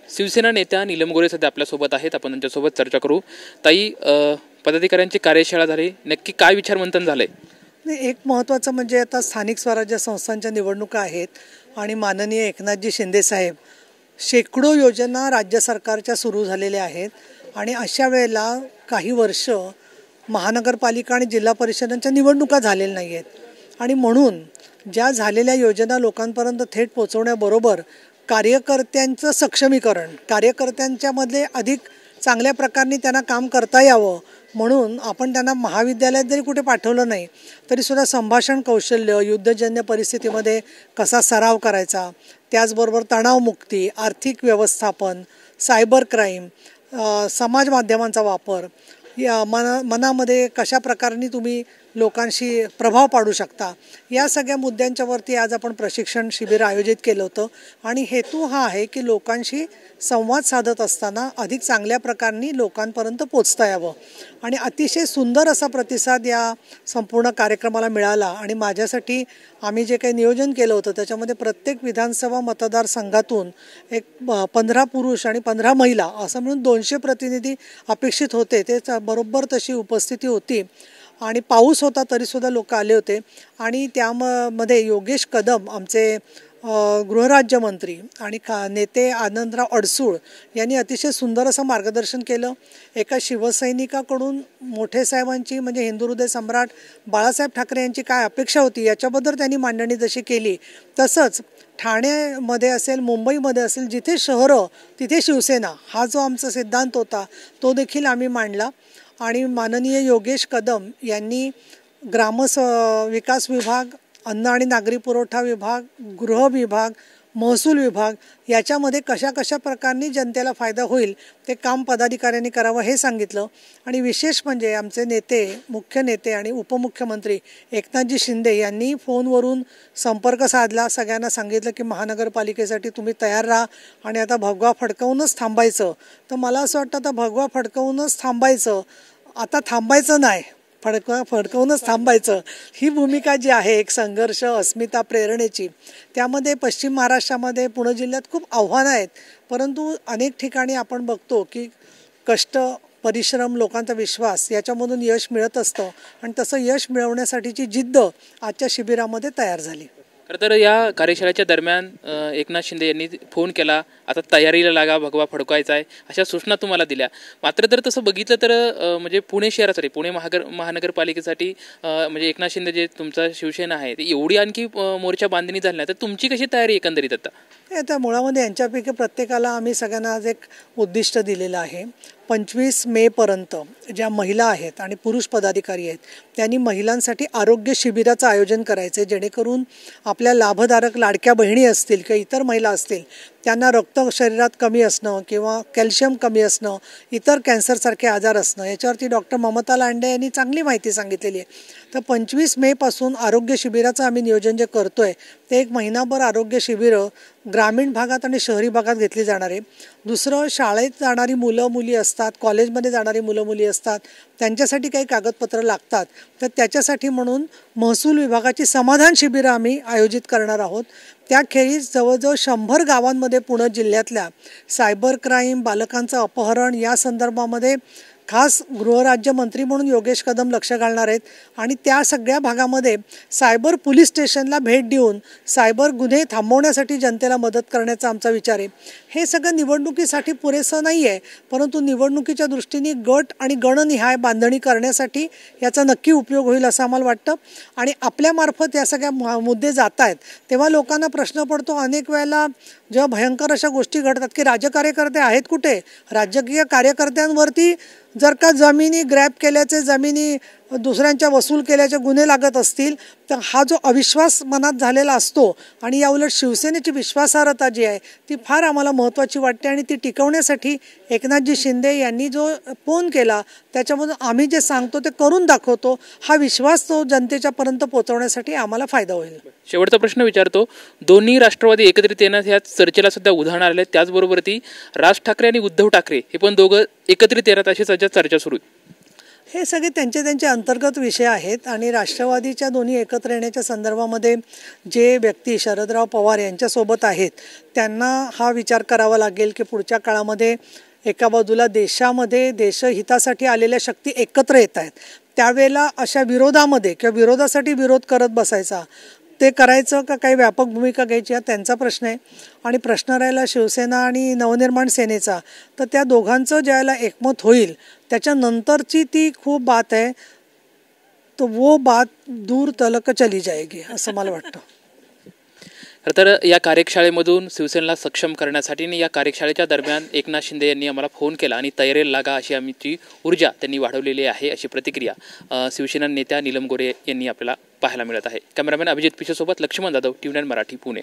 शिवसेना नेत्या नीलम गोरे सध्या आपल्यासोबत आहेत, आपण त्यांच्यासोबत चर्चा करू। ताई, पदाधिकाऱ्यांची कार्यशाळा झाली, नक्की काय विचारमंथन झालंय? एक महत्त्वाचं म्हणजे आता स्थानिक स्वराज्य संस्थांच्या निवडणुका आहेत आणि माननीय एकनाथजी शिंदे साहेब शेकडो योजना राज्य सरकारच्या सुरू झालेल्या आहेत आणि अशा वेळेला काही वर्ष महानगरपालिका आणि जिल्हा परिषदांच्या निवडणुका झालेल्या नाही आहेत आणि म्हणून ज्या झालेल्या योजना लोकांपर्यंत थेट पोहोचवण्याबरोबर कार्यकर्त्यांचं सक्षमीकरण, कार्यकर्त्यांच्यामध्ये अधिक चांगल्या प्रकारे त्यांना काम करता यावं म्हणून आपण त्यांना महाविद्यालयात जरी कुठे पाठवलं नाही तरीसुद्धा संभाषण कौशल्य, युद्धजन्य परिस्थितीमध्ये कसा सराव करायचा, त्याचबरोबर तणावमुक्ती, आर्थिक व्यवस्थापन, सायबर क्राईम, समाज माध्यमांचा वापर, या मनामध्ये कशा प्रकारे तुम्ही लोकांशी प्रभाव पाडू शकता, या सगळ्या मुद्द्यांच्यावरती आज आपण प्रशिक्षण शिबिर आयोजित केलं होतं आणि हेतू हा आहे की लोकांशी संवाद साधत असताना अधिक चांगल्या प्रकारे लोकांपर्यंत पोचता यावं आणि अतिशय सुंदर असा प्रतिसाद या संपूर्ण कार्यक्रमाला मिळाला आणि माझ्यासाठी आम्ही जे काही नियोजन केलं होतं त्याच्यामध्ये प्रत्येक विधानसभा मतदारसंघातून एक 15 पुरुष आणि 15 महिला असं मिळून 200 प्रतिनिधी अपेक्षित होते। ते बरोबर तशी उपस्थिती होती आणि पाऊस होता तरीसुद्धा लोक आले होते आणि त्यामध्ये योगेश कदम आमचे गृहराज्यमंत्री आणि नेते आनंदराव अडसूळ यांनी अतिशय सुंदर असं मार्गदर्शन केलं। एका शिवसैनिकाकडून मोठे साहेबांची म्हणजे हिंदू हृदय सम्राट बाळासाहेब ठाकरे यांची काय अपेक्षा होती याच्याबद्दल त्यांनी मांडणी जशी केली तसंच ठाण्यामध्ये असेल, मुंबईमध्ये असेल, जिथे शहरं तिथे शिवसेना हा जो आमचा सिद्धांत होता तो देखील आम्ही मांडला आणि माननीय योगेश कदम यांनी विकास विभाग, अन्न आणि नागरी पुरवठा विभाग, गृह विभाग, महसूल विभाग याच्यामध्ये कशा प्रकारे जनतेला फायदा होईल ते काम पदाधिकाऱ्यांनी करावं हे सांगितलं आणि विशेष म्हणजे आमचे नेते, मुख्य नेते आणि उपमुख्यमंत्री एकनाथजी शिंदे यांनी फोनवरून संपर्क साधला, सगळ्यांना सांगितलं की महानगरपालिकेसाठी तुम्ही तयार राहा आणि आता भगवा फडकवूनच थांबायचं। तर मला असं वाटतं आता भगवा फडकवूनच थांबायचं, आता थांबायचं नाही, फडकवूनच थांबायचं ही भूमिका जी आहे एक संघर्ष, अस्मिता, प्रेरणेची, त्यामध्ये पश्चिम महाराष्ट्रामध्ये पुणे जिल्ह्यात खूप आव्हानं आहेत परंतु अनेक ठिकाणी आपण बघतो की कष्ट, परिश्रम, लोकांचा विश्वास याच्यामधून यश मिळत असतं आणि तसं यश मिळवण्यासाठीची जिद्द आजच्या शिबिरामध्ये तयार झाली। खरं तर या कार्यशाळेच्या दरम्यान एकनाथ शिंदे यांनी फोन केला, आता तयारीला लागा, भगवा फडकवायचा आहे, अशा सूचना तुम्हाला दिल्या। मात्र तर तसं बघितलं तर म्हणजे पुणे शहरासाठी, पुणे महानगरपालिकेसाठी म्हणजे एकनाथ शिंदे जे तुमचा शिवसेना आहे ते एवढी आणखी मोर्चा बांधणी झाली नाही, तर तुमची कशी तयारी एकंदरीत आता? मुळामध्ये यांच्यापैकी प्रत्येकाला आम्ही सगळ्यांना आज एक उद्दिष्ट दिलेलं आहे। 25 मेपर्यंत ज्या महिला आहेत आणि पुरुष पदाधिकारी आहेत त्यांनी महिलांसाठी आरोग्य शिबिराचं आयोजन करायचं आहे जेणेकरून आपल्या लाभधारक लाडक्या बहिणी असतील किंवा इतर महिला असतील त्यांना रक्त शरीरात कमी असणं किंवा कॅल्शियम कमी असणं, इतर कॅन्सरसारखे आजार असणं याच्यावरती डॉक्टर ममता लांडे यांनी चांगली माहिती सांगितलेली आहे। तर 25 मेपासून आरोग्य शिबिराचं आम्ही नियोजन जे करतो आहे ते एक महिनाभर आरोग्य शिबिरं ग्रामीण भागात आणि शहरी भागात घेतली जाणार आहे। दुसरं, शाळेत जाणारी मुलं मुली असतात, कॉलेजमध्ये जाणारी मुलं मुली असतात, त्यांच्यासाठी काही कागदपत्र लागतात, तर त्याच्यासाठी म्हणून महसूल विभागाची समाधान शिबिरं आम्ही आयोजित करणार आहोत। त्याखेरीज जवळजवळ 100 गावांमध्ये पुणे जिल्ह्यातल्या सायबर क्राईम, बालकांचं अपहरण या संदर्भामध्ये खास गृहराज्यमंत्री म्हणून योगेश कदम लक्ष घालणार आहेत आणि त्या सगळ्या भागामध्ये सायबर पोलीस स्टेशनला भेट देऊन सायबर गुन्हे थांबवण्यासाठी जनतेला मदत करण्याचा आमचा विचार आहे। हे सगळं निवडणुकीसाठी पुरेसं नाही आहे परंतु निवडणुकीच्या दृष्टीने गट आणि गणनिहाय बांधणी करण्यासाठी याचा नक्की उपयोग होईल असं आम्हाला वाटतं आणि आपल्यामार्फत या सगळ्या मुद्दे जात आहेत तेव्हा लोकांना प्रश्न पडतो अनेक वेळेला जेव्हा भयंकर अशा गोष्टी घडतात की राज्यकार्यकर्ते आहेत कुठे, राजकीय कार्यकर्त्यांवरती जर का जमिनी ग्रॅब केल्याचे, जमिनी दुसऱ्यांच्या वसूल केल्याचे गुन्हे लागत असतील तर हा जो अविश्वास मनात झालेला असतो आणि याउलट शिवसेनेची विश्वासार्हता जी आहे ती फार आम्हाला महत्त्वाची वाटते आणि ती टिकवण्यासाठी एकनाथजी शिंदे यांनी जो फोन केला त्याच्यामधून आम्ही जे सांगतो ते करून दाखवतो, हा विश्वास तो जनतेच्यापर्यंत पोहोचवण्यासाठी आम्हाला फायदा होईल। शेवटचा प्रश्न विचारतो, दोन्ही राष्ट्रवादी एकत्रित येण्यास या चर्चेला सुद्धा उदाहरण आले, त्याचबरोबर ती राज ठाकरे आणि उद्धव ठाकरे हे पण दोघं एकत्रित येतात अशी सध्या चर्चा सुरू आहे। हे सगळे त्यांचे त्यांचे अंतर्गत विषय आहेत आणि राष्ट्रवादीच्या दोन्ही एकत्र येण्याच्या संदर्भामध्ये जे व्यक्ती शरदराव पवार यांच्यासोबत आहेत त्यांना हा विचार करावा लागेल की पुढच्या काळामध्ये एका बाजूला देशामध्ये देशहितासाठी आलेल्या शक्ती एकत्र येत आहेत, त्यावेळेला अशा विरोधामध्ये किंवा विरोधासाठी विरोध करत बसायचा, ते करायचं का काही व्यापक भूमिका घ्यायची हा त्यांचा प्रश्न आहे. आणि प्रश्न राहिला शिवसेना आणि नवनिर्माण सेनेचा, तर त्या दोघांचं ज्यावेळेला एकमत होईल त्याच्यानंतरची ती खूप बात आहे, तो वो बात दूर तलक चली जाएगी असं मला वाटतं. खरं तर या कार्यशाळेमधून शिवसेनेला सक्षम करण्यासाठी आणि या कार्यशाळेच्या दरम्यान एकनाथ शिंदे यांनी आम्हाला फोन केला आणि तयारीला लागा अशी आमची ऊर्जा त्यांनी वाढवलेली आहे अशी प्रतिक्रिया शिवसेना नेत्या नीलम गोरे यांनी आपल्याला पाहायला मिळत आहे. कॅमेरामॅन अभिजित पिशेसोबत लक्ष्मण जाधव, TVNine मराठी, पुणे.